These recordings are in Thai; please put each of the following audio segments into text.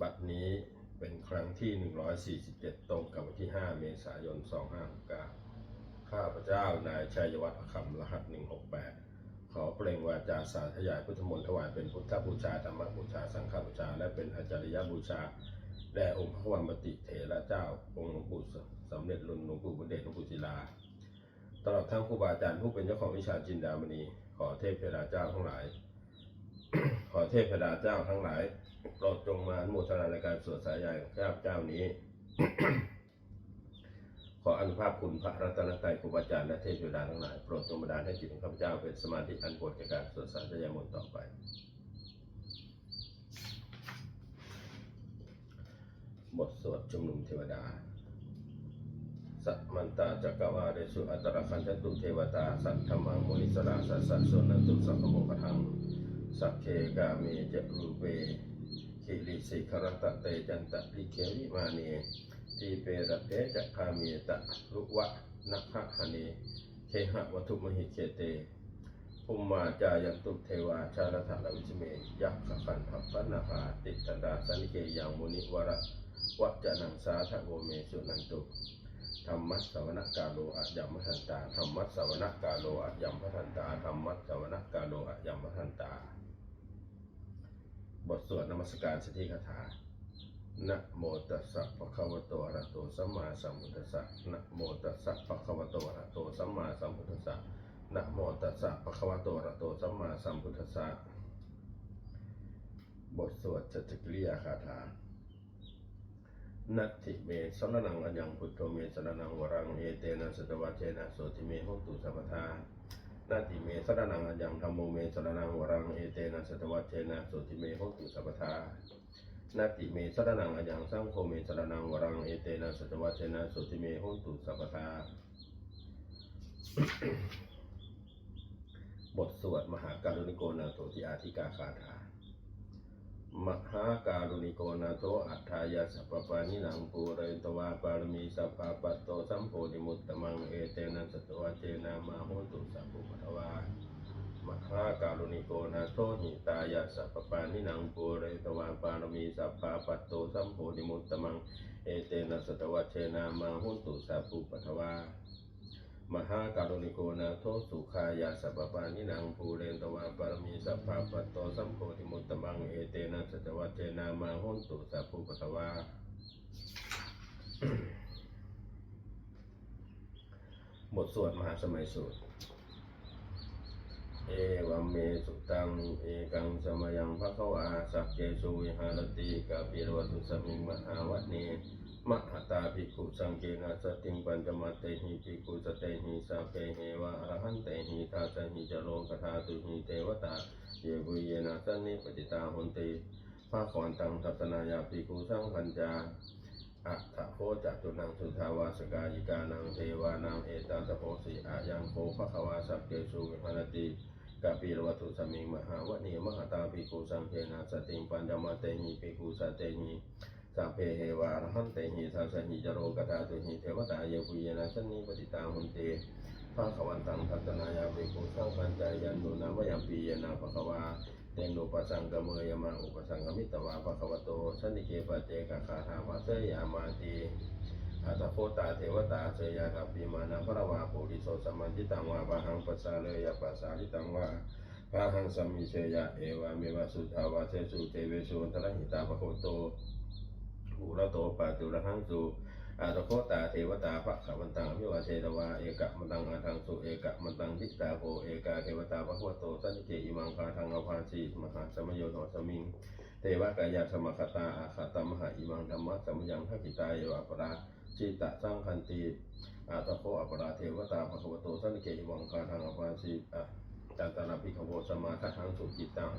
บัดนี้เป็นครั้งที่147ตรงกับวันที่5เมษายน2569ข้าพเจ้านายชัยวัฒน์อคัมรหัส168ขอเปล่งวาจาสาธยายพุทธมนต์ถวายเป็นพุทธบูชาธรรมบูชาสังฆบูชาและเป็นอาจาริยบูชาแด่องค์พระวัมมติเถระเจ้าองค์หลวงปู่สำเร็จรุ่นหลวงปู่บุญเดชหลวงปู่ศิลาตลอดทั้งครูบาอาจารย์ผู้เป็นเจ้าของวิชาจินดามณีขอเทพเทวดาเจ้าทั้งหลาย ขอเทพเทวดาเจ้าทั้งหลายโปรดจงมาอนุโมทนาในการสวดสายใหญ่ของข้าพเจ้านี้ ขออนุภาพคุณพระรัตนตรัยครูบาอาจารย์และเทพเทวดาทั้งหลายโปรดจงบันดาลให้จิตของข้าพเจ้าเป็นสมาธิอันโปรดแก่การสวดสายใหญ่มนต์ต่อไปบทสวดชุมนุมเทวดาสัตมันตาจักรวาเรสุอัตตรคันธตุเทวตาสัตธรรมังมุนิสราสัสสัสสนันตุสัพพโมกทังสัพเพกาเมจะรูเปคิริสิขรตะเตจันตะลิเควิมาเนทีเประเตจักขามีตะรุวะนักขะหะเนเคหะวัตุมหิเคเตภุมมาจายันตุเทวาชาลถะลวิชเมยักขะขันทัพพนาภาติตันดาสันิเกยังมุนิวระวัจนังสาทะโวเมสุนันตุธรรมัสสวนกาโลอะยัมมะทันตาธรรมัสสวนกาโลอะยัมมะทันตาธรรมัสสวนกาโลอะยัมมะทันตาบทสวดนมัสการสติคาถานะโมตัสสะภะคะวะโตอะระหะโตสัมมาสัมพุทธัสสะนะโมตัสสะภะคะวะโตอะระหะโตสัมมาสัมพุทธัสสะนะโมตัสสะภะคะวะโตอะระหะโตสัมมาสัมพุทธัสสะบทสวดจัตตกิริยาคาถานัตถิเมสรณังอัญญังพุทโธเมสรณังวรังเอเตนะสัตวะเจนะโสติเมโหตุสัพพทานาติเมสรณังอัญญังธัมโมเมสรณังวรังเอเตนะสัตวะเจนะโสติเมโหตุสัพพทานาติเมสรณังอัญญังสังโฆเมสรณังวรังเอเตนะสัตวะเจนะโสติเมโหตุสัพพทาบทสวดมหาการุณิโกนาโถติอาธิกาคาถามหาการุณิโกนาโถอัฏฐายาสัพพปานิหนังปูเรนตวาปารมีสัพพะปัตโตสัมโพธิมุตตมังเอเตนะสัตวะเจนะมาโหตุสัพพุปทวามหาการุณิโกนาโถหิตายาสัพพปานิหนังปูเรนตวาปารมีสัพพะปัตโตสัมโพธิมุตตมังเอเตนะสัตวะเจนะมาโหตุสัพพุปทวามหาการุณิโกนาโถสุขายาสัพพปานิหนังภูเรนตวาปารมีสัพพะปัตโตสัมโพธิมุตตมังเอเตนะสัจวัจเจนามาโหตุสัพพุปทวาบทสวดมหาสมัยสูตรเอวัมเมสุตังเอกังสมยังภควาสัพเจสุวิหารติกาปิโรตุสมิงมหาวัตเนมหตาภิกขุสังเกนะสติงปัญจมัตเตหิภิกขุสเตหิสัพเพเหวะอรหันเตหิทัสสหิจโลกธาตุหิเทวตาเยบุเยนะสันนิปติตาหนติภาควันตังทัศนายาภิกขุสังคัญจาอัตถโคจตุนังสุทาวาสกายิกานังเทวานังเอตตะโพสิอายังโคภควาสัพเกสุวิหารติกาปิโรตุสมิงมหาวะเนมหตาภิกขุสังเกนะสติงปัญจมัตเตหิภิกขุสเตหิสัพเพเหวะอรหันเตหิทัสสหิจโรกธาตุหิเทวตาเยปุเยนะสันนิปติตาหุนเตภาควันตังทัตนายาภิกขุสังคัญจายันโนนามยัมปียนาภควาเตโนปัสสังกเมยมาอุปสังกมิตวาภควโตสันนิเกปเจกคาถาวัสยามาติอัตโคตาเทวตาเสยาคัปปิมานาภรวาปุริโสสมันติตังวาปะหังปัสสาเลยปัสสาลิตังวาพาหังสัมมิเชยะเอวาเมวะสุทาวาเสสุเทเวสุอันตรหิตาภควโตภูระโตปาตุระหังสุอาตโคตาเทวตาภะขวันตังวิวาเทตวาเอกะมันตังอาทังสุเอกะมันตังทิตาโภเอกาเทวตาภควโตสันนิเกอิมังคาทังอภาสีมหาสมโยโนสมิงเทวกายาสมคตาอาคาตมหาอิมังธรรมะสมยังทักิตายะปราจิตะสังคันติอาตโคอปราเทวตาภควโตสันนิเกอิมังคาทังอภาสีจันตนาภิกขโวสมาทังสุจิตัง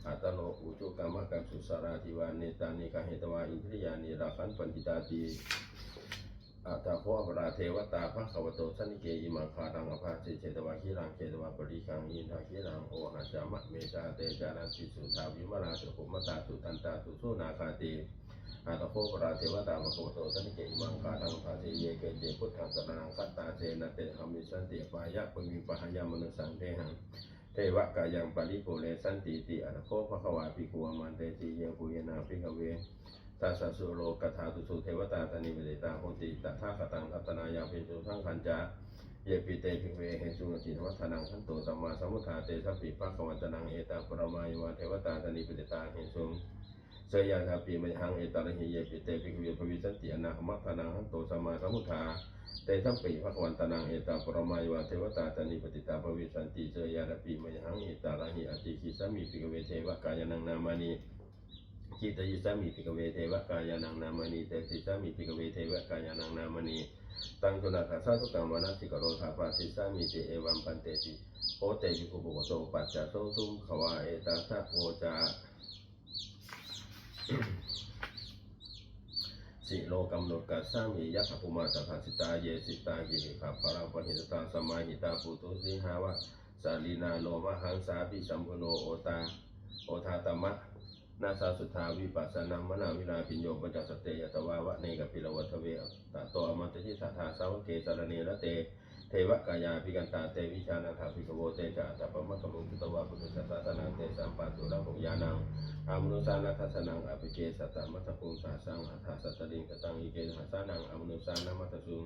อัตโนอุจุกรรมกัมสุสาราธิวานิตานิกาเหตวาอินทริยานิราคันปัญจิตาติอัตโคอปราเทวตาภควโตสันนิเกอิมังคาทังอภาสิเจตวาคิรังเจตวาปริคังอินทาคิรังโอหัจจามะเมตาเตจานันติสุทาวิมราสุขุมตาสุตันตาสุสุนาคาติอัตโคอปราเทวตาภควโตสันนิเกอิมังคาทังอภาสิเยเกเจพุทธังสรณังคัตตาเจนะเตหามิสันติปายะปวิปหายามนุสังเทหังเทวะกายังปริโภเรสันติติอัตโคภควาภิกขุมันเตติเยปุเยนาภิกขเว ตาสสุโลกถาตุสุเทวตาตานิเวเดตาโหติตถาคตังทัตนายาภิสุทั้งขันจาเยปิเตภิกเวเหสุนติธรรมทานังขันโตสัมมาสัมพุทธาเตสัพพิภะคะวันตนังเอตาปรมายวะเทวตาตานิเวเดตาเหสุเสยาธาปีมหังเอตาระหิเยปิเตภิกเวภวิสันติอนาคมัตทานังขันโตสัมมาสัมพุทธาเตสัพพิภะคะวันตนังเอตาปรมายวะเทวตาตานิเวเดตาภวิสันติเสยาธาปีมหังเอตาระหิอติคิสามิภิกเวเทวกายนังนามานิจิตยิสามิภิกเวเทวกายานังนามานีเตสิสามิภิกเวเทวกายานังนามานีตังจุนาคาสาทุกังวานาสิกโรธาปาสิสามิเตเอวัมปันเตติโอเตวิคุปุโตปัจจโสตุมขวาเอตาทะโวจาสิโลกัมโนกัสสามิยัคขภูมาตถาสิตาเยสิตาหิริขับพลังปหิตตาสมาหิตาปุตุสิหาวะสาลีนาโลมหังสาปิสัมพุโนโอตาโอทาตมะนาสาสุทธาวิปัสสนามนาวิลาปิญโยปัจจสเตยตวาวะเนกปิลวัตเวตโตอมัตติสัทธาสาวเกสารเนละเตเทวกายาภิกันตาเตวิชานาถาภิกโวเตจาตปะมะกมุตตวะพุทธสัสสะนังเตสัมปัตุระหงยานังอามนุสานาทัสนังอภิเกสัตตมัตตปุงสาสังอัฏฐสัตตลิงกตังอิเกหัสสานังอามนุสานามัตตสุง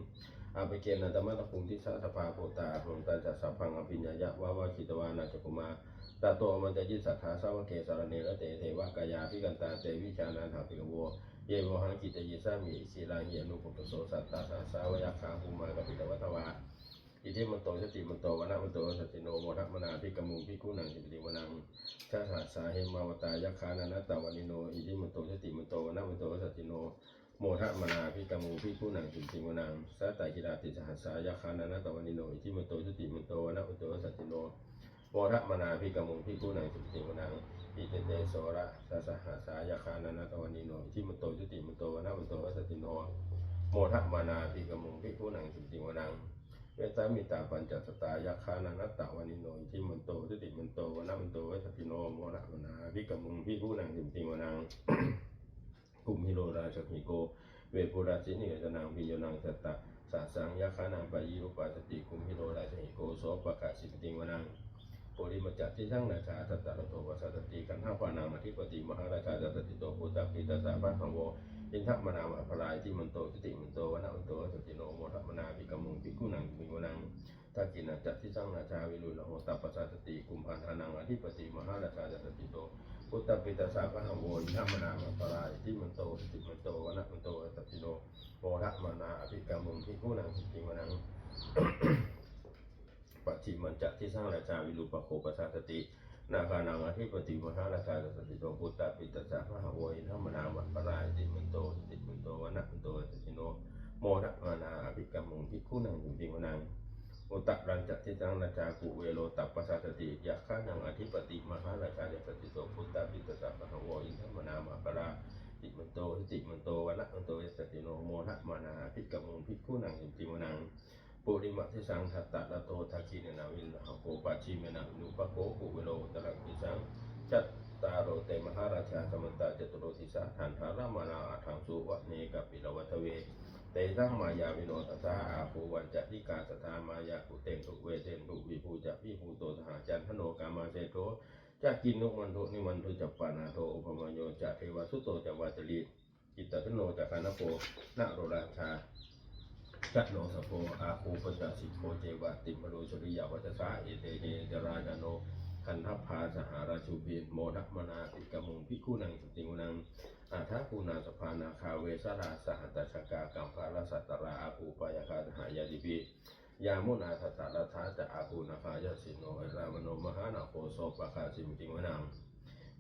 อภิเกนันตมัตตปุงทิสสะภาโพตาหงตันจัสสะพังอภิญญายะวาวาคิตวานาจกุมาตาโตมันจะยิสัทธาสาวเกสารเนระเตเทวกายาภิกันตาเตวิชานันทาภิกโวเยโมหังกิตยิสามิสีลาหิอนุปปโสสัตตาสาวยักขาภูมากปิตวัตวาอิทิมันโตสติมันโตวนะมันโตสติโนโมทัมนาภิกมุงภิกุนังจิติวนังชาสาสาเหมาวตายักขานันตวานิโนอิทิมันโตสติมันโตวนะมันโตสติโนโมทัมนาภิกมุงภิกุนังจิติวนังสัตตกิราติสหัสสายักขานันตวานิโนอิทิมันโตสติมันโตวนะมันโตสติโนโมทะมนาภิกมุงภิกุนังสุติวนังอิเตเตโสระสสหัสสายคานานาตวันิโนทิมโตจุติมโตวนามันโตวัสติโนโมทะมนาภิกมุงภิกุนังสุติวนังเวสามิตาปัญจสตายคานานาตวันิโนทิมโตจุติมโตวนามันโตวัสติโนโมทะมนาภิกมุงภิกุนังสุติวนังกุมหิโรราชกิโกเวปุราชินิยนังพิโยนังสัตตะสาสังยคานังปะยิรุปัสติกุมหิโรราชกิโกโสปะกะสิติวนังปุริมจัตติทั้งราชาตัตตะโตวัสสติกันห้าปานามาธิปติมหาราชาจัตติโตปุตตะปิตาสาภะหังโวอินทมนามะพลายที่มันโตสติมันโตวนะมันโตสติโนโมทมนาภิกมุงภิกุนังภิกุนังทักกินะจัตติทั้งราชาวิรุฬโหตัปปะสัตติกุมภาทานังอธิปติมหาราชาจัตติโตปุตตะปิตาสาภะหังโวอินทมนามะพลายที่มันโตสติมันโตวนะมันโตสติโนโมทมนาภิกมุงภิกุนังภิกุนังปัจฉิมันจักที่สร้างราชาวิรุปโคปสัตตินาคานังอธิปติมหาราชาสติโตปุตตะปิตสะพระโวยธรรมนามะปรายติมันโตสติมันโตวนะมันโตสติโนโมทะมานาอภิกรรมุงภิกขุนังจิวนังอุตตะรัญจักที่สร้างราชากุเวโรตัปปสัตติยะขานังอธิปติมหาราชาสติโตปุตตะปิตสะพระโวยธรรมนามะปรายติมันโตสติมันโตวนะมันโตสติโนโมทะมานาอภิกรรมุงภิกขุนังจิวนังปุริมัติสังทัตตะละโตทักขิเนนาวินหโกปัจฉิเมนะนุปโกกุเวโรตระกิสังจัตตารโรเตมหาราชาสมันตะจตุโรติสะทันทารามานาอัทังสุวะเนกปิลวัตเวเตสังมายาวิโนตัสสะอาภูวันจะทิกาสถามายากุเตนทุเวเตนทุวิภูจะวิภูโตสหจันทโนกามาเสโตจะกินนุมันโทนิมันโทจัปปานาโทอุปมโยจะเทวสุโตจะวัจลีจิตตโนจะคานะโปนะโรราชาจัตโนสโภอาคูปจัสิโภเจวะติมโรชริยาวัจสะเอเตเนจราจโนคันทัพพาสหราชูปีโมทัมนาติกมุงภิกขุนังสติงุนังอาทาคูนาสภานาคาเวสราสหัตชกากัมภาลสัตตราอาคูปายคาหายาดิปิยามุนาทัตตะรัฐาจะอาคูนาคายสิโนรามโนมหานาโคโสปะคาสิมติงุนัง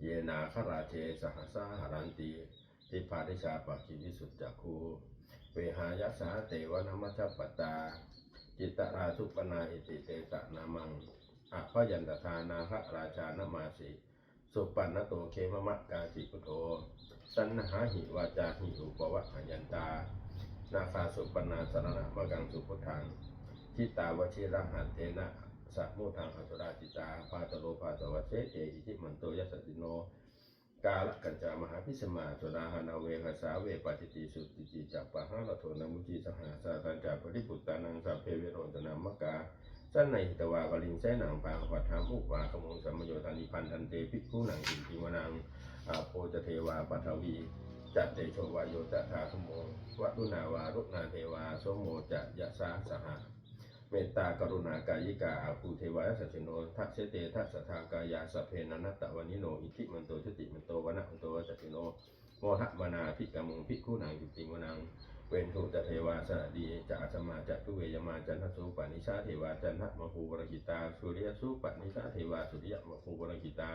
เยนาคราเทสหัสหารันติทิพาทิชาปะกิวิสุทจักคูเวหายะสาเตวนามัชปตาจิตตราสุปนาอิติเตตะนามังอภยันตทานาคราชานามาสิสุปันนโตเคมมะกาสิกุโตสันหาหิวาจาหิอุปวะหยันตานาคาสุปนาสรณะมะกังสุพุทธังจิตตาวชิระหันเตนะสัมุทังอสุราจิตาปาตโลปาตวัสเสเตอิทิมันโตยัสสิโนกาลกัญจามหาพิสมาสุราหานาเวหสาเวปฏิติสุติจิจัปปะหะละโทนามุจิสหาสาตัญจปริปุตตานังสัพเพเวโรตนามกาสันในหิตวากลิงแสนังปังปัฏฐามุปาขโมงสัมโยธานิพันธันเตภิกขุนังอินทิวนังอาโพจเทวาปัทวี จัตเตโชวายโยจัตถาธโมวัตุนาวารุณาเทวาโสโมจัตยะสาสหะเมตตากรุณากายิกาอาภูเทวาสัจโนทัสเสเตทัสสทากายาสเพนันัตตะวานิโนอิทิมันโตชติมันโตวนะมันโตสัจโนโมหะวนาภิกมุงภิกขุนังจุติวนังเวนทุตเทวาสนดีจะอาสมาจะทุเวยมาจันทสุปนิชาเทวาจันทมภูวรกิตาสุริยสุปนิชาเทวาสุริยมภูวรกิตา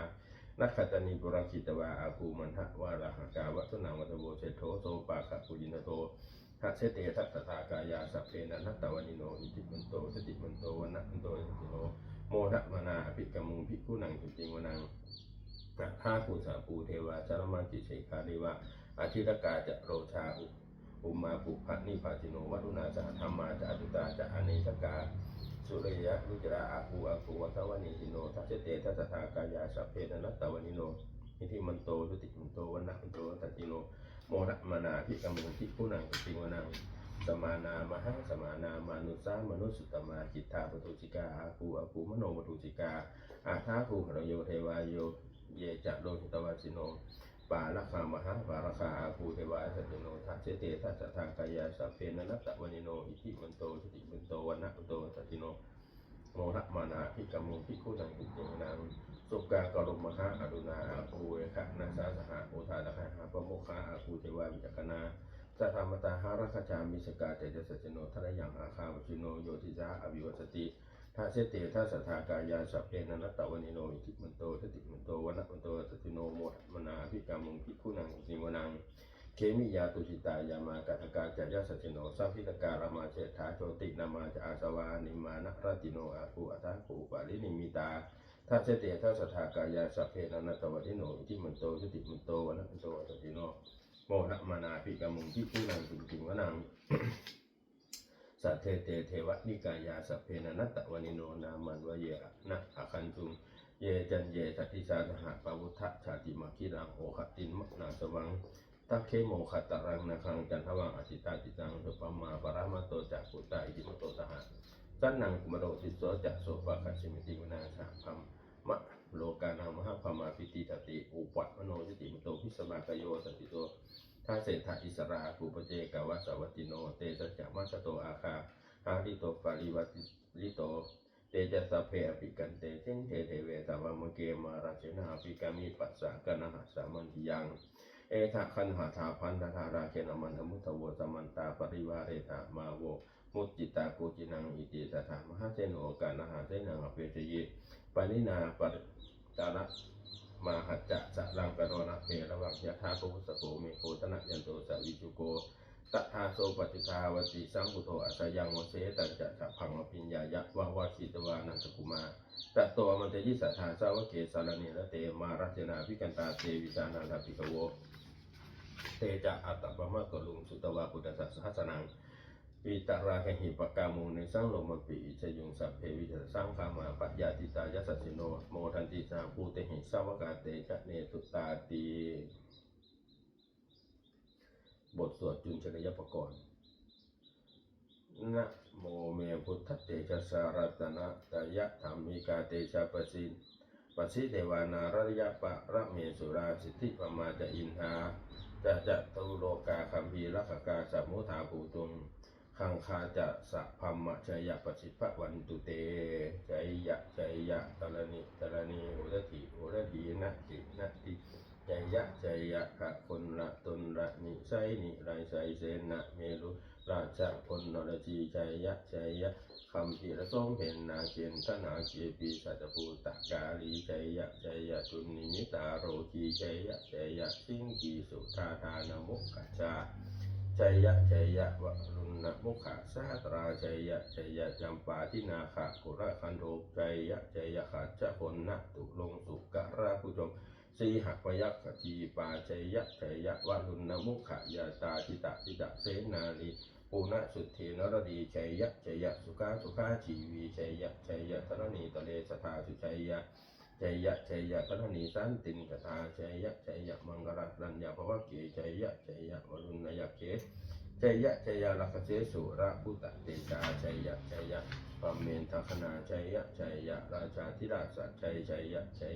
นักขตานีบุรกิตวาอาภูมันทะวาระหกาวัตนังวัตโวเชโทโสปาขปุญินโตทัสเสเตทัสสทากายาสัพเพนันัตตวานิโนอิติมันโตสติมันโตวนะมันโตสติโนโมหะมนาอภิกมุงภิกขุนังจุติวนังท่าภูสาภูเทวาจารมาจิเสกาเดวะอาทิรกาจะโรชาอุมาปุพะนิพาจิโนวัตุนาจะธรรมาจะอตุตาจะอเนชกาสุริยะลุจราอาภูวัตวานิจิโนทัสเสเตทัสสทากายาสัพเพนันัตตวานิโนอิทิมันโตสติมันโตวนะมันโตสัจจิโนโมหะมนาภิกมุงภิกขุนังจุติวนังสมานามหาสมานามานุสามนุสุตตมาจิตตาปทุจิกาอาภูมโนปทุจิกาอาทาภูหรโยเทวายโยเยจะโลหิตวาสิโนปาละคามหาปาละคาอาภูเทวาสัจโนทัสเสเตทัสสะทางกายาสัพเพนันัตตวานิโนอิทิมันโตสติมันโตวนะมันโตสัจจิโนโมหะมานาภิกมุงภิกขุนังจุติวนังสุกากรมมหาอรุณาอาภูเวคะนาสาสหะโอทาตะคะหาปโมคาอาภูเทวาวิจักนาสัทธามตาหารัคจามิสกาเตจสัจโนทะยังอาคาวชิโนโยติจาอวิวัสติทัสเสเตทัสสะทากายาสัพเพนันัตตวานิโนอิทิมันโตสติมันโตวนะมันโตสัจจิโนโมหะมนาภิกมุงภิกขุนังจุติวนังเคมิยาตุจิตายามากาทกาจยสัจโนสัพพิตการามาเจถาโชตินามาจะอาสวานิมานะรติโนอาภูอัตถภูปาลินิมิตาทัสเสเตทัสสะทากายาสัพเพนันัตตวานิโนอิทิมันโตสติมันโตวนะมันโตสัจจิโนโมหะมานาภิกมุงภิกขุนังจุติวนังสัทเทเตเทวนิกายาสัพเพนันัตตวานิโนนามันวะเยนะอาคันตุงเยจันเยสัตติสาสหะปะวุฒะชาติมาคิรังโอขตินมะนาสวังตักเคโมขัตตรังนาคังจันทวังอจิตาจิตังสุปมาปรามโตจักขุตาอิติมโตสหะสันนังกุมโรติโสจักโสปะคัชิมิติวนาชาพัมมะโลกานังมหาภมาปิติตติอุปัตมโนยติมโตพิสมากโยสันติโตท่าเศรษฐอิสราภูปเจกวัสวัติโนเตสัจจมัสโตอาคาหาริโตปาริวัติลิโตเตจัสสะเพอภิกันเตสินเทเทเวตาวามเกมาราชนาภิกามิปัสสะกนะหะสามันติยังเอทะคันหาธาพันธาราเคนมันธมุตโวสมันตาปริวาเรตามาโวมุตจิตาโกจินังอิติสถามหาเสโนกานะหาเสนังอเปชยิปานินาปริตาระมาหัจจะสะรังกโรนะเประวังยะธาโพสโภเมโคตนะยันโตสวิจุโกตัทธาโสปฏิทาวติสังพุโตอัสยังวเสตัญจะพังอภิญญายะวาวาสิตวานันตกุมาตัตโตมันเตยิสัทธาสาวเกสารเนระเตมารัจนาภิกันตาเตวิจานันทภิกโวเตจะอัตตปะมะกลุงสุตวาปุตตะสัสนังวิตาราคหิปกามูในสังโลมปิอิจยุงสัพเพวิจสังขามาปัญญาติตายสัสสิโนโมทันติสาภูเตหิสาวกาเตจะเนตุตาตีบทสวดจุลชนยปกรณ์นะโมเมพุทธเตชะสารัตนะตยะธรรมิกาเตชะปสิเทวานารยะปะระเมสุราสิทธิปมาจะอินทาจะตุโลกาคัมภีรักกาสัมมุทาภูตุงขังคาจะสัพพัมมะชัยยะปสิภะวันตุเตชัยยะตระนิโหรถีนะติชัยยะขะคนละตนละนิไซนิไรไซเสนะเมรุราชคนนรจีชัยยะคำพิระสงเพนนาเกณฑนาเกปีสัจภูตกาลีชัยยะจุนนิมิตาโรคีชัยยะสิงกีสุธาทานมุขชาชัยยะวรุณมุขสาตราชัยยะจำปาทินาคะกุระคันโทชัยยะขัจจะคนนะตุลงสุกะราผู้ชมสีหักพยัคฆทีปาชัยยะวรุณมุขยาตาทิตะเสนาลีปุณสุทธินรดีชัยยะสุขาชีวีชัยยะธรณีตะเลสทาสุชัยยะธรณีสันตินตถาชัยยะมังกรรัญญาภวะเกชัยยะวรุณยะเกชัยยะลักเสสุระพุตตะเตชาชัยยะปัมเมนทคณาชัยยะราชาธิราชชัย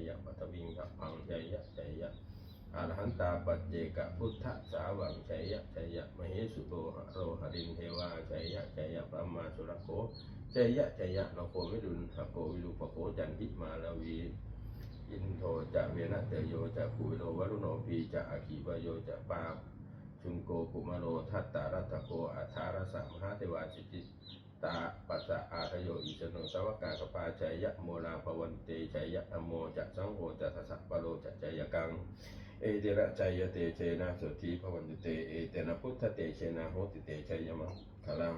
ยะปัทวิงทัพพังชัยยะ อรหันตาปัจเจกพุทธสาวังชัยยะชัยยะมเหสุโลหะโรหรินเทวาชัยยะชัยยะพระมาสุรโคชัยยะชัยยะนโควิรุณหโกวิรุปโคจันทิมาลาวีอินโทจะเวนะเตโยจะภูวิโลวรุโนพีจะอาคีวโยจะปาชุนโกกุมโรทัตตารัตโกอัฏฐารสมหาเทวาสิจิตาปัสสะอาทโยอิจโนสวกากปาชัยยะโมลาภวันเตชัยยะอโมจะสังโฆจะทัสสะปะโลจะชัยยกังเอเตระชัยเตเชนะสุธีภวันตุเตเอเตนะพุทธเตเชนะโหติเตชัยมังคลัง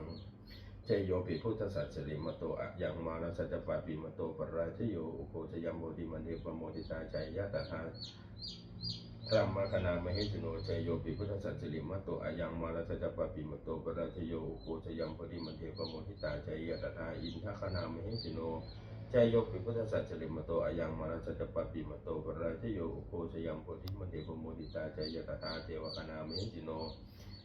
ชัยโยปิพุทธสัจจริมโตอะยังมาลสัจจปาปิมโตปราชโยอุโคชยัมโมติมันเทปโมติตาชัยยะตถาธรรมคณามเหจุโนชัยโยปิพุทธสัจจริมโตอะยังมาลสัจจปาปิมโตปราชโยอุโคชยัมโมติมันเทปโมติตาชัยยะตถาอินทคณามเหจุโนชัยโยปิพุทธสัจจริมโตอะยังมาลสัจจปาปิมโตปราชโยอุโคชยัมโพธิมันเทปโมติตาชัยยะตถาเทวคณามเหจุโน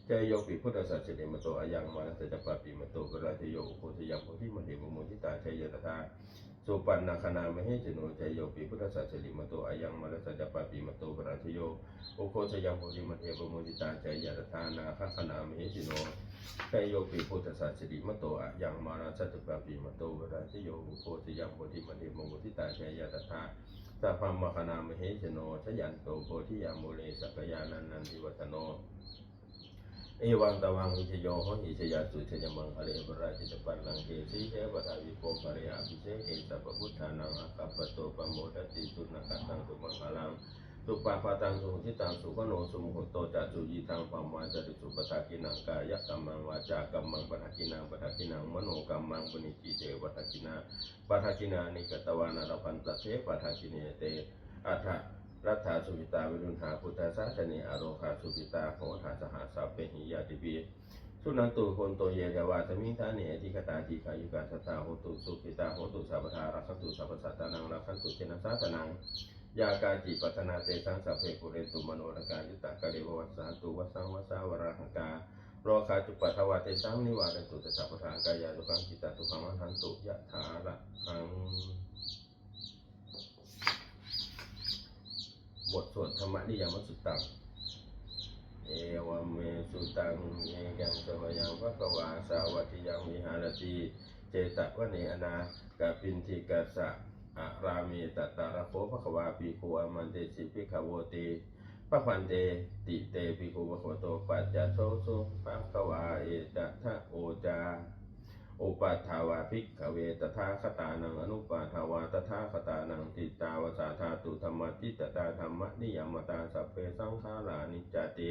ชัยโยปิพุทธสัจจริมโตอะยังมาลสัจจปาปิมโตปราชโยอุโคชยัมโพธิมันเทปโมติตาชัยยะตถาสุปันนาคณามเหจุโนชัยโยปิพุทธสัจจริมโตอะยังมาลสัจจปาปิมโตปราชโยอุโคชยัมโพธิมันเทปโมติตาชัยยะตถานาคณามเหจุโนชัยโยปิพุทธสัจจริมโตอะยังมาลสัจจปาปิมโตปราชโยอุโคชยัมโพธิมันเทปโมติตาชัยยะตถาสัพพมคณามเหชโนชยันโตโพธิยามุเลสักยานันนันทิวัฒโนเอวังตวังหิชโยโหหิชยาสุชยมังคะเลปราชิตปันนังเกสีเทวตาวิโปภริยาภิเศษเอสัพพุทธานังอาคัปโตปโมทติสุนักตังสุมังคลังสุปาปาตังสุทิตังสุขโนสุมุขโตจัตุยีตังปัมมาจติสุปทากินังกายกัมมังวาจากัมมังปทากินังมโนกัมมังปณิจิเตปทากินานิกตวานารพันตเทปทากิเนเตอัฏฐรัฐาสุวิตาวิรุณหาพุทธศาสนิอโรคาสุวิตาโหทาสหาสัพเพหิยาติปีสุนันตุโคนโตเยเทวาสมิงทาเนติกตาทีขายุกาสตาโหตุสุขิตาโหตุสัพพทารักขันตุสัพพสัตตานังรักขันตุเจนะสาสนังยากาจิปัตนาเตสังสัพเพปุเรตุมโนรกายุตตะกะเดววัสสาตุวัสสังวัสสาวราหกาโรคาจุปัทวาเตสังนิวารันตุตสัพพทากายาตุกังจิตตตุขังหันตุยะถาระหังบทสวดธรรมนิยามสุตตังเอวเมสุตังเอกังสมยังภควาสาวัติยังวิหารติเจตวเนอนาคาปินทิกัสสะอารามีตตาระโภภควาปีโคอมันเตสิภิกขโวติปะพันเตติเตภิกขุภควโตปัจจโสสุภควาเอตทะโอจาอุปัฏฐาวาภิกขเวตถาคตานังอนุปัฏฐาวาตถาคตานังติตาวสาธาตุธรรมติตตาธรรมนิยมตาสัพเพสังขารานิจจติ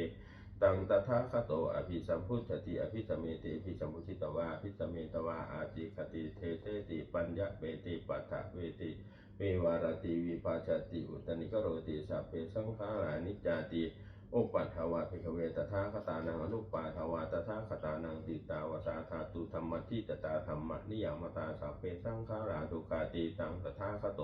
ตังตถาคโตอภิสัมพุทธติอภิสเมติอภิสัมพุทธิตวาอภิสเมตวาอาติคติเทเตติปัญญเวติปัฏฐเวติวิวารติวิภาชติอุตนิกโรติสัพเพสังขารานิจจติอุปัฏฐาวาภิกขเวตถาคตานังอนุปัฏฐาวาตถาคตานังติตาวสาธาตุธรรมทิตตาธรรมนิยมตาสัพเพสังขาราทุกขาติตังตถาคโต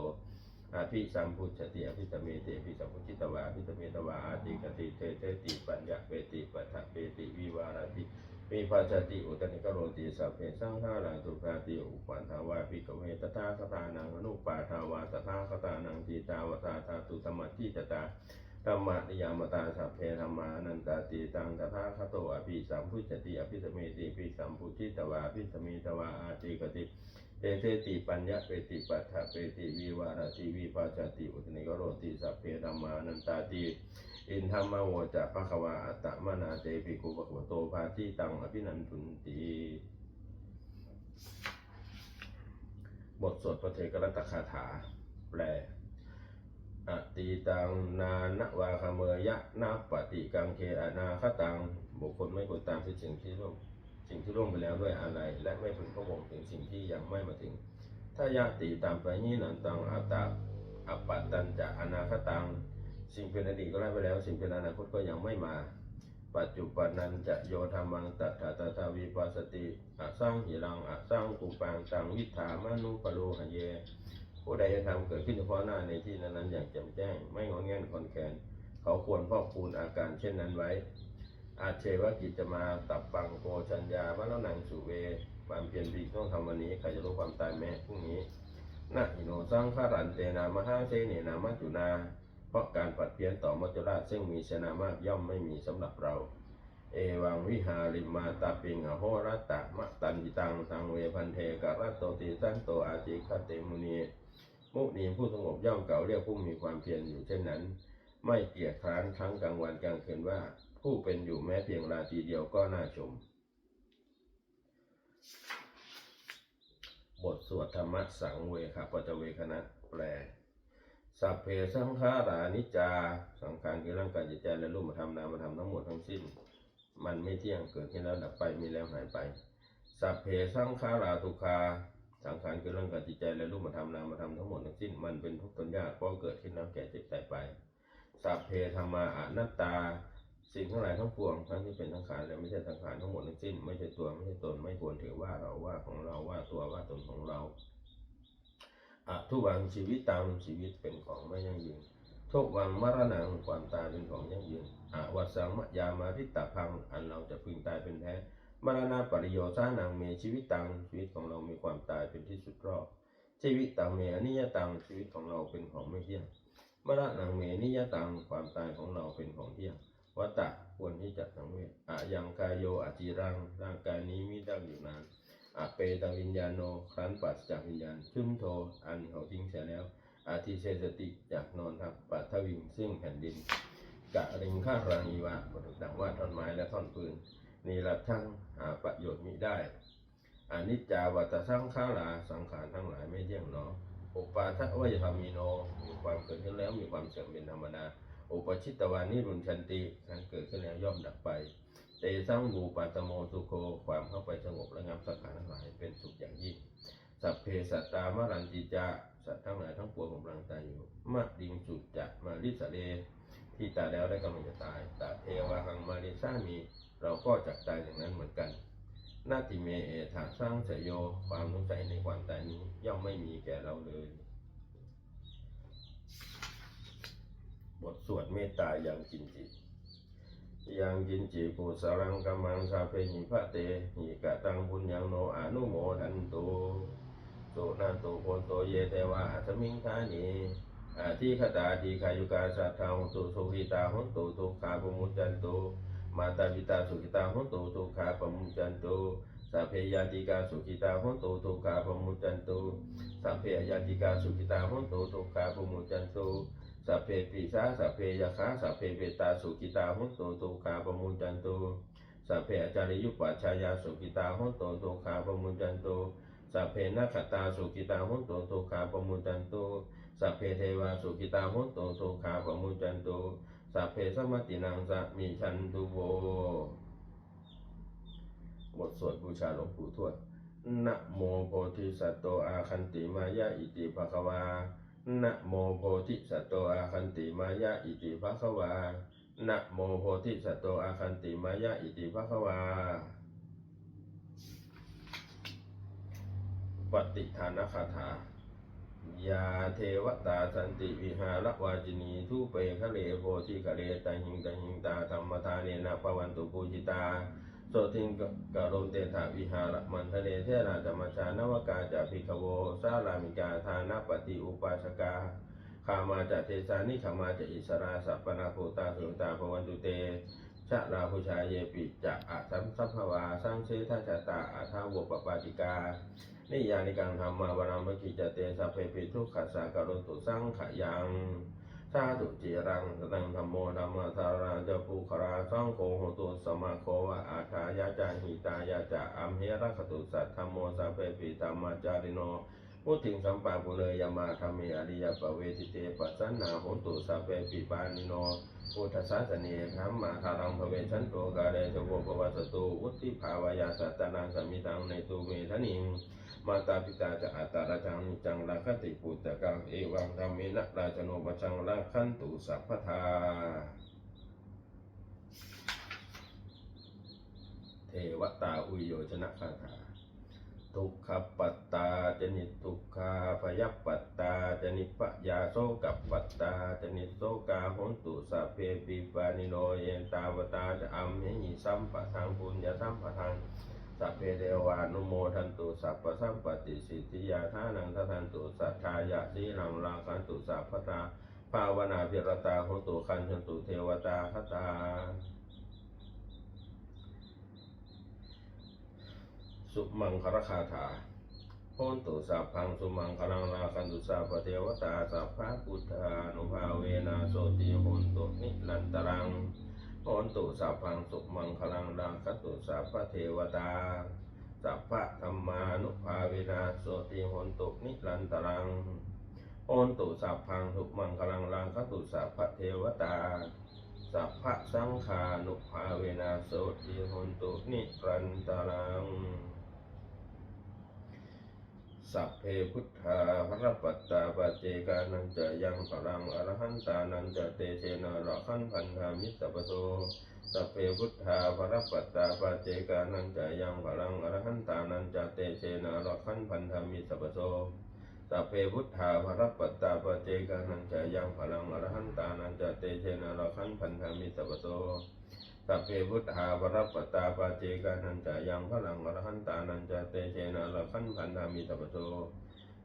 อภิสัมพุทธติอภิสเมติอภิสัมพุทธิตวาอภิสเมตวาอาติกติเทเตติปัญญเวติปัฏฐเวติวิวารติวิภาชติอุตนิกโรติสัพเพสังขาราทุกขาติอุปัฏฐาวาภิกขเวตถาคตานังอนุปัฏฐาวาตถาคตานังติตาวสาธาตุธรรมทิตตาธรรมนิยามตาสัพเพธรรมานันตติตังตถาคโตอภิสัมพุทธติอภิสเมติอภิสัมพุทธิตวาอภิสเมตวาอาติกติเตเตติปัญญเปติปัฏฐเปติวิวารติวิภาชติอุตนิกโรติสัพเพธรรมานันตติอินธรรมโวจะภควาอัตตมนาเตภิกขุภควโตภาทิตังอภินันทุนติบทสวดพระเถกรัตคาถาแปลอติตังนานวาคเมยะนาปฏิกังเคอนาคตังบุคคลไม่ควรตามสิ่งที่ล่วงไปแล้วด้วยอะไรและไม่พึงพะวงถึงสิ่งที่ยังไม่มาถึงถ้ายะติตามไปนี้นันตังอัตตาอัปปัตตันจะอนาคตังสิ่งเป็นอดีตก็ได้ไปแล้วสิ่งเป็นอนาคตก็ยังไม่มาปัจจุบันนันจะโยธรรมังตัถาตาวิปัสสติอสังหิรังอสังกุปังตังวิถามานุปโลหะเยผู้ใดจะทำเกิดขึ้นเฉพาะหน้าในที่นั้นอย่างแจ่มแจ้งไม่งอนแง่นคอนแคนเขาควรพอกพูนอาการเช่นนั้นไว้อาเชวกิจจะมาตับปังโกชัญญามาแล้วนางสุเวความเพียรดีต้องทำวันนี้ใครจะรู้ความตายแม้พรุ่งนี้นะอิโนสังขารันเตนามหาเสเนนามัจจุนา เพราะการปัดเพี้ยนต่อมัจจุราชซึ่งมีเสนามากย่อมไม่มีสำหรับเราเอวังวิหาริมาตาปิงอโหรัตตะมะตันติตังสังเวพันเทกรัตโตติสันโตอาจิคเตมุนีมุนีผู้สงบย่อมเก่าเรียกผู้มีความเพียรอยู่เช่นนั้นไม่เกียจคร้านทั้งกลางวันกลางคืนว่าผู้เป็นอยู่แม้เพียงราตรีเดียวก็น่าชมบทสวดธรรมสังเวคปัจเวคณะแปลสัพเพสังขารานิจจาสังขารคือร่างกายจิตใจและรูปธรรมนามธรรมทั้งหมดทั้งสิ้นมันไม่เที่ยงเกิดขึ้นแล้วดับไปมีแล้วหายไปสัพเพสังขาราทุกขาสังขารคือร่างกายจิตใจและรูปธรรมนามธรรมทั้งหมดทั้งสิ้นมันเป็นทุกข์ทนยากเพราะเกิดขึ้นแล้วแก่เจ็บตายไปสัพเพธรรมาอนัตตาสิ่งทั้งหลายทั้งปวงทั้งที่เป็นสังขารและไม่ใช่สังขารทั้งหมดทั้งสิ้นไม่ใช่ตัวไม่ใช่ตนไม่ควรถือว่าเราว่าของเราว่าตัวว่าตนของเราทุวังชีวิตตามชีวิตเป็นของไม่ยั่งยืนทุวังมรณะความตายเป็นของยั่งยืนวัสังมยามาริตาพังอันเราจะพึงตายเป็นแท้มรณะปริโยชานังเมชีวิตตังชีวิตของเรามีความตายเป็นที่สุดรอบชีวิตตังเมอนิยตังชีวิตของเราเป็นของไม่เที่ยงมรณะเมนิยตังความตายของเราเป็นของเที่ยงวัตตะควรที่จะสังเวชยังกายโยอจิรังร่างกายนี้มิได้อยู่นานเปตวิญญาโนครั้นปราศจากวิญญาณชุมโทอันเขาทิ้งเสียแล้วอาทิเสสติจากนอนทับปัทวิงซึ่งแผ่นดินกะริงข้ารังอีวะดังว่าท่อนไม้และท่อนปืนนี่ละทั้งหาประโยชน์มิได้อนิจจาวัตสังขาราสังขารทั้งหลายไม่เที่ยงหนออุปาทวายธรรมิโนมีความเกิดขึ้นแล้วมีความเสื่อมเป็นธรรมดาอุปชิตวานิรุนชันติการเกิดขึ้นแล้วย่อมดับไปเตสังบูปัตโมสุโคความเข้าไปสงบระงับสังขารทั้งหลายเป็นสุขอย่างยิ่งสัพเพสัตตามรันติจาสัตว์ทั้งหลายทั้งปวงกำลังตายอยู่มัดดิงสุจะมาลิสเลที่ตายแล้วได้กำลังจะตายตาเทวะหังมาลิซามีเราก็จะตายอย่างนั้นเหมือนกันนาติเมเอถาสร้างเสยโยความสงสัยในความตายนี้ย่อมไม่มีแก่เราเลยบทสวดเมตตาอย่างกินจิยังกินจิกุสลังกัมมังสาเพหิพะเตหิกะตังบุญยังโนอนุโมทันตุโสนันตุโพโตเยเทวะอัตมิงคานีที่ขตาทีขายุกาสัทธาหุตุสุขิตาหุตุทุกขาปมุจจันตุมาตาปิตาสุขิตาหุตุทุกขาปมุจจันตุสัพเพยาติกาสุขิตาหุตุทุกขาปมุจจันตุสัพเพยาติกาสุขิตาหุตุทุกขาปมุจจันตุสัพเพปิสาสัพเพยคาสัพเพเปตาสุขิตาหุตุทุกขาปมุจจันตุสัพเพอจาริยุปปัชฌายาสุขิตาหุตุทุกขาปมุจจันตุสัพเพนัคขตาสุขิตาหุตุทุกขาปมุจจันตุสัพเพเทวาสุขิตาหุตุทุกขาปมุจจันตุสัพเพสัมมตินังสัมมิชันตุโวบทสวดบูชาหลวงปู่ทวดนะโมโพธิสัตโตอาคันติมายะอิติภควานะโมโพธิสัตโตอาคันติมายะอิติภควานะโมโพธิสัตโตอาคันติมายะอิติภควาปฏิฐานคาถายาเทวตาสันติวิหารวาจินีทุเปคะเลโพธิคะเลตาหิงตาธรรมทาเนนะปวันตุปูจิตาโสทิงกะโรเตถาวิหารมันทะเลเทราธรรมชานวกาจะภิกขโวสารามิกาทานปฏิอุปาสกาขามาจะเทสานิขามาจะอิสราสัพปนาโคตาสุตาภวันตุเตชะราภูชาเยปิจะอาสัมสัพพวาสังเสทชะตาอาทาวปปาติกานิยานิกังธรรมาวรามกิจเตสัพเพปิทุกขัสสะกะโรตุสังขยังสาธุจิรังสตังธรรมโมธรรมสาราจะปุคราสังโฆโหตุสมาโควะอาทายาจาหิตายาจะอัมเหระคตุสัทธรรมโมสัพเพปิธรรมจาริโนพุทธิงสัมปาปุเรยมาธรรมิอริยปเวทิเตปัสสนาโหตุสัพเพปิปานิโนพุทธศาสเนธรรมาคารังภเวชันโตกาเดชโวปวัสตุวุฒิภาวายาสัตตนังสมิตังในตุเมทนิงมาตาปิตาจะอัตตาราจังนิจังราคติปุตตะกังเอวังธรรมินะราชโนปชังราคันตุสัพพทาเทวตาอุโยชนะคาถาทุกขปัตตาจนิทุกขาพยัปปัตตาจนิปยาโสกับปัตตาจนิโสกาโหตุสัพเพปิปานิโนเยตาวตาจะอัมเหหิสัมปะทังปุญญสัมปะทังสัพเพเทวานุโมทันตุสัพพสัมปติสิทธิยาทานังทันตุสัทธายะสีลังราคันตุสัพพตาภ ภาวนาภิรตาโหตุคันชนตุเทวตาคตาสุมังครคาถาโหตุสัพพังสุมังคลังราคันตุสัพพเทวตาสัพพะพุทธานุภาเวนะโสติโหตุนิรันตรังโหตุสัพพังสุมังคลังราคันตุสัพพะเทวตาสัพพะธัมมานุภาเวนะโสติโหตุนิรันตรังโหตุสัพพังสุมังคลังราคันตุสัพพะเทวตาสัพพะสังฆานุภาเวนะโสติโหตุนิรันตรังสัพเพพุทธาภรปัตตาปเจกานันจะยังพลังอรหันตานันจะเตเชนะระขันพันธามิสัพพโสสัพเพพุทธาภรปัตตาปเจกานันจะยังพลังอรหันตานันจะเตเชนะระขันพันธามิสัพพโสสัพเพพุทธาภรปัตตาปเจกานันจะยังพลังอรหันตานันจะเตเชนะระขันพันธามิสัพพโสสัพเพพุทธาภรปัตตาปเจกานันจะยังพลังอรหันตานันจะเตเชนะระขันพันธามิสัพพโส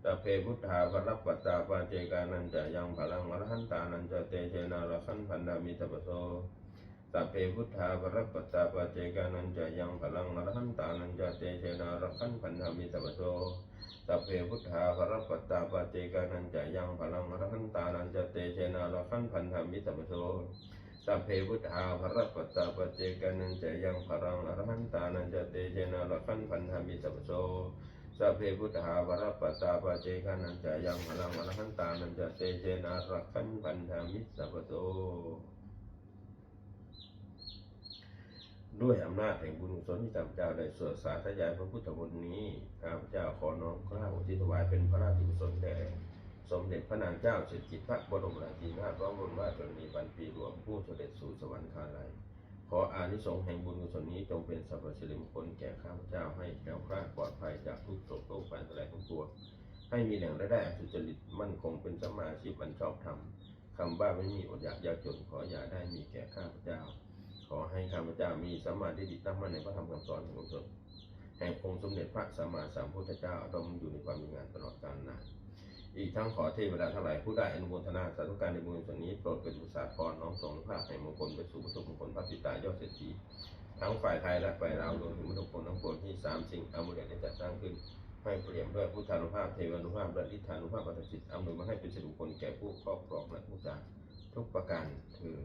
สัพเพพุทธาภรปัตตาปเจกานันจะยังพลังอรหันตานันจะเตเชนะระขันพันธามิสัพพโสสัพเพพุทธาภรปัตตาปเจกานันจะยังพลังอรหันตานันจะเตเชนะระขันพันธามิสัพพโสสัพเพพุทธาภรปัตตาปเจกานันจะยังพลังอรหันตานันจะเตเชนะระขันพันธามิสัพพโสสัพเพพุทธาภรปัตตาปเจกานันจะยังพลังอรหันตานันจะเตเชนะระขันพันธามิสัพพโสสัพเพพุทธาภรปัตตาปเจกานันจะยังพลังอรหันตานันจะเตเชนะระขันพันธามิสัพพโสด้วยอำนาจแห่งบุญกุศลที่ข้าพเจ้าได้สวดสาธยายพระพุทธมนต์นี้ข้าพเจ้าขอน้อมเกล้าอุทิศถวายเป็นพระราชกุศลแด่สมเด็จพระนางเจ้าสิริกิติ์พระบรมราชินีนาถพระบรมราชชนนีพันปีหลวงผู้เสด็จสู่สวรรคาลัยขออานิสงส์แห่งบุญกุศลนี้จงเป็นสรรพสิริมงคลแก่ข้าพเจ้าให้แคล้วคลาดปลอดภัยจากทุกโศกโรคภัยทั้งหลายทั้งปวงให้มีแหล่งรายได้อันสุจริตมั่นคงเป็นสัมมาอาชีพอันชอบธรรมคำว่าไม่มีอดอยากยากจนขออย่าได้มีแก่ข้าพเจ้าขอให้ข้าพเจ้ามีสัมมาทิฏฐิตั้งมั่นในพระธรรมคำสอนของพระองค์แห่งองค์สมเด็จพระสัมมาสัมพุทธเจ้าดำรงอยู่ในความมีงานตลอดกาลนานอีกทั้งขอเทวดาทั้งหลายผู้ได้อนุโมทนาสาธุการในบุญส่วนนี้โปรดเป็นอุตสาหกรณ์น้อมส่งภาพแห่งมงคลไปสู่วัตถุมงคลพระปิตายอดเศรษฐีทั้งฝ่ายไทยและฝ่ายลาวรวมถึงวัตถุมงคลทั้งปวงที่สามสิ่งอมุเลตได้จัดสร้างขึ้นให้เปลี่ยนด้วยพุทธานุภาพเทวานุภาพและฤทธานุภาพปัจจิตอำนวยมาให้เป็นสิริมงคลแก่ผู้ครอบครองและผู้จ่ายทุกประการคือ